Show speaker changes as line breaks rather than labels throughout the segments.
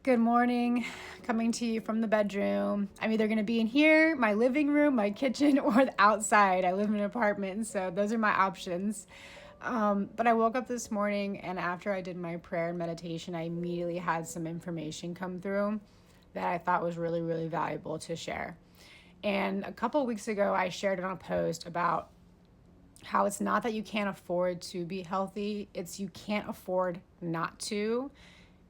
Good morning, coming to you from the bedroom. I'm either going to be in here, my living room, my kitchen, or the outside. I live in an apartment, so those are my options. But I woke up this morning, and after I did my prayer and meditation, I immediately had some information come through that I thought was really, really valuable to share. And a couple of weeks ago, I shared it on a post about how it's not that you can't afford to be healthy, it's you can't afford not to,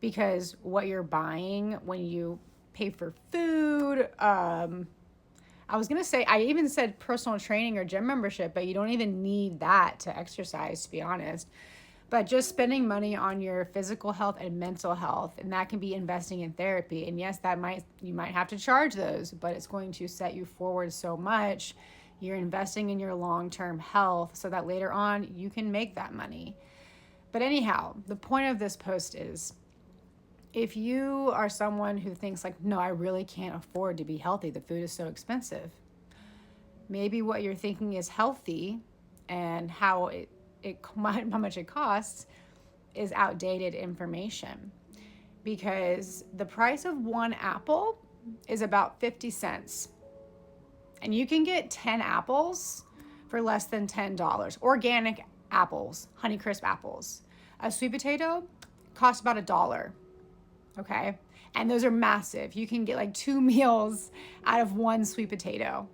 because what you're buying when you pay for food, I was gonna say, I even said personal training or gym membership, but you don't even need that to exercise, to be honest. But just spending money on your physical health and mental health, and that can be investing in therapy. And yes, you might have to charge those, but it's going to set you forward so much. You're investing in your long-term health so that later on you can make that money. But anyhow, the point of this post is, if you are someone who thinks like, no, I really can't afford to be healthy, the food is so expensive, maybe what you're thinking is healthy and how much it costs is outdated information, because the price of one apple is about 50 cents, and you can get 10 apples for less than $10. Organic apples, Honeycrisp apples. A sweet potato costs about $1. Okay. And those are massive. You can get like 2 meals out of one sweet potato.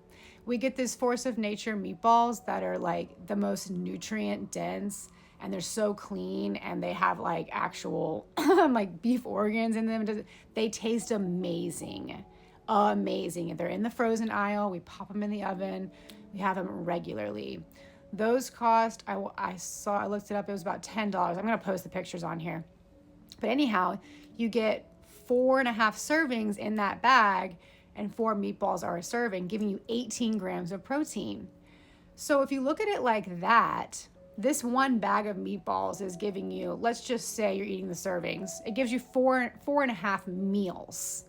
We get this Force of Nature meatballs that are like the most nutrient dense, and they're so clean, and they have like actual like beef organs in them. They taste amazing. Amazing. They're in the frozen aisle. We pop them in the oven. We have them regularly. Those cost, I looked it up, it was about $10. I'm going to post the pictures on here. But anyhow, you get 4.5 servings in that bag, and 4 meatballs are a serving, giving you 18 grams of protein. So if you look at it like that, this one bag of meatballs is giving you, let's just say you're eating the servings, it gives you 4.5 meals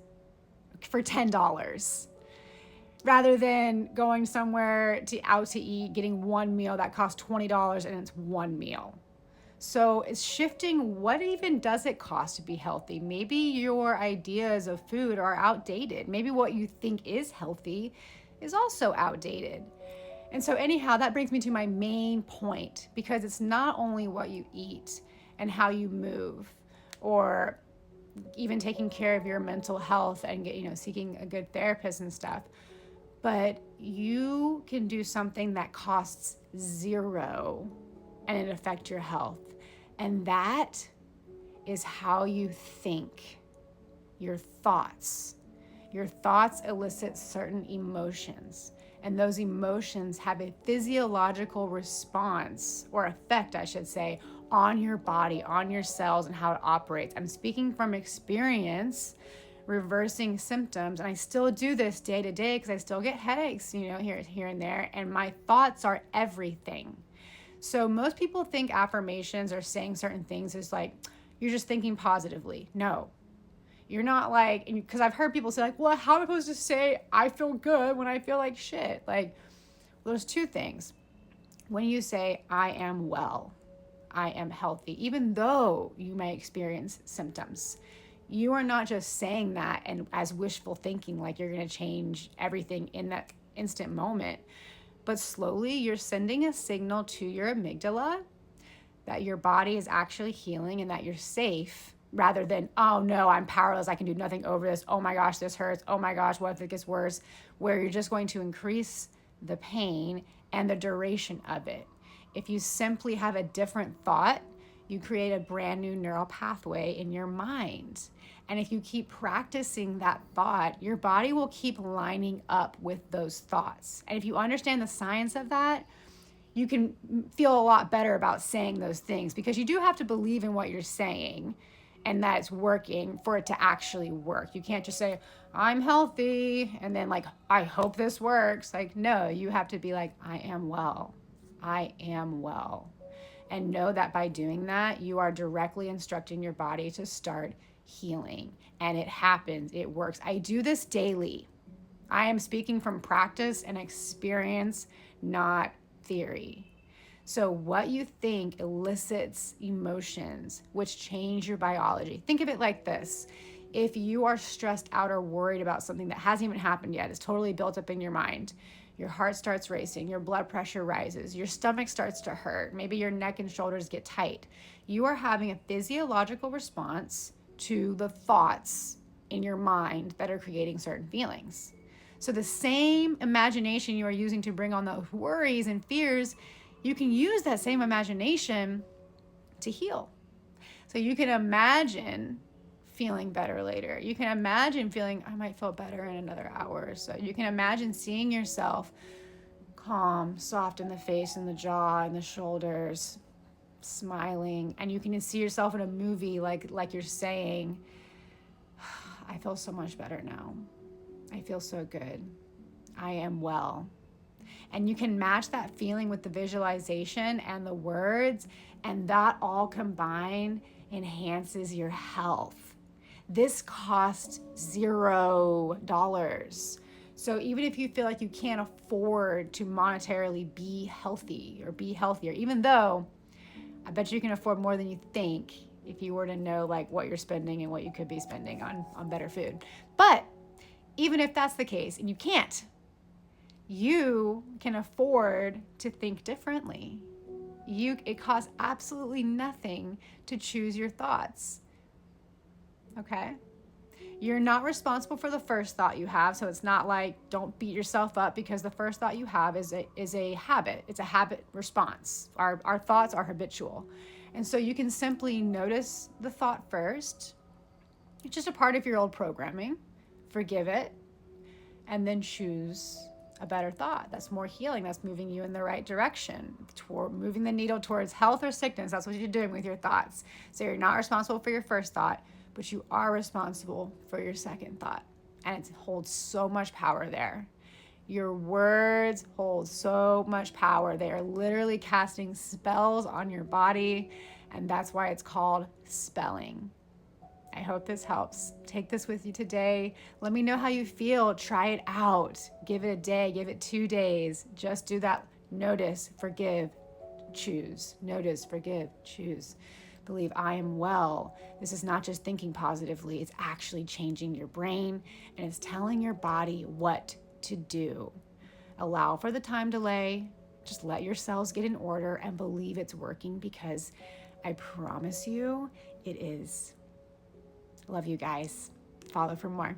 for $10. Rather than going somewhere out to eat, getting one meal that costs $20 and it's one meal. So it's shifting, what even does it cost to be healthy? Maybe your ideas of food are outdated. Maybe what you think is healthy is also outdated. And so anyhow, that brings me to my main point, because it's not only what you eat and how you move, or even taking care of your mental health and seeking a good therapist and stuff, but you can do something that costs zero and it affect your health. And that is how you think. Your thoughts. Your thoughts elicit certain emotions, and those emotions have a physiological response, or effect, I should say, on your body, on your cells, and how it operates. I'm speaking from experience, reversing symptoms, and I still do this day to day because I still get headaches, here and there, and my thoughts are everything. So most people think affirmations or saying certain things is like, you're just thinking positively. No, you're not, like, because I've heard people say like, well, how am I supposed to say I feel good when I feel like shit? Like, well, there's two things. When you say I am well, I am healthy, even though you may experience symptoms, you are not just saying that and as wishful thinking, like you're going to change everything in that instant moment. But slowly you're sending a signal to your amygdala that your body is actually healing and that you're safe, rather than, oh no, I'm powerless, I can do nothing over this, oh my gosh, this hurts, oh my gosh, what if it gets worse, where you're just going to increase the pain and the duration of it. If you simply have a different thought, you create a brand new neural pathway in your mind. And if you keep practicing that thought, your body will keep lining up with those thoughts. And if you understand the science of that, you can feel a lot better about saying those things, because you do have to believe in what you're saying and that it's working for it to actually work. You can't just say, I'm healthy, and then like, I hope this works. Like, no, you have to be like, I am well. I am well. And know that by doing that, you are directly instructing your body to start healing. And it happens. It works. I do this daily. I am speaking from practice and experience, not theory. So what you think elicits emotions which change your biology. Think of it like this. If you are stressed out or worried about something that hasn't even happened yet, it's totally built up in your mind, your heart starts racing, your blood pressure rises, your stomach starts to hurt, maybe your neck and shoulders get tight. You are having a physiological response to the thoughts in your mind that are creating certain feelings. So the same imagination you are using to bring on those worries and fears, you can use that same imagination to heal. So you can imagine feeling better later. You can imagine feeling, I might feel better in another hour or so. You can imagine seeing yourself calm, soft in the face and the jaw and the shoulders, smiling. And you can see yourself in a movie like you're saying, I feel so much better now. I feel so good. I am well. And you can match that feeling with the visualization and the words, and that all combined enhances your health. This costs $0. So even if you feel like you can't afford to monetarily be healthy or be healthier, even though I bet you can afford more than you think if you were to know like what you're spending and what you could be spending on better food. But even if that's the case and you can't, you can afford to think differently. It costs absolutely nothing to choose your thoughts. Okay? You're not responsible for the first thought you have, so it's not like don't beat yourself up because the first thought you have is a habit. It's a habit response. Our thoughts are habitual. And so you can simply notice the thought first. It's just a part of your old programming. Forgive it, and then choose a better thought that's more healing, that's moving you in the right direction, toward moving the needle towards health or sickness. That's what you're doing with your thoughts. So you're not responsible for your first thought, but you are responsible for your second thought. And it holds so much power there. Your words hold so much power. They are literally casting spells on your body, and that's why it's called spelling. I hope this helps. Take this with you today. Let me know how you feel. Try it out. Give it a day. Give it 2 days. Just do that. Notice, forgive, choose. Notice, forgive, choose. Believe I am well. This is not just thinking positively. It's actually changing your brain, and it's telling your body what to do. Allow for the time delay. Just let your cells get in order and believe it's working, because I promise you it is. Love you guys. Follow for more.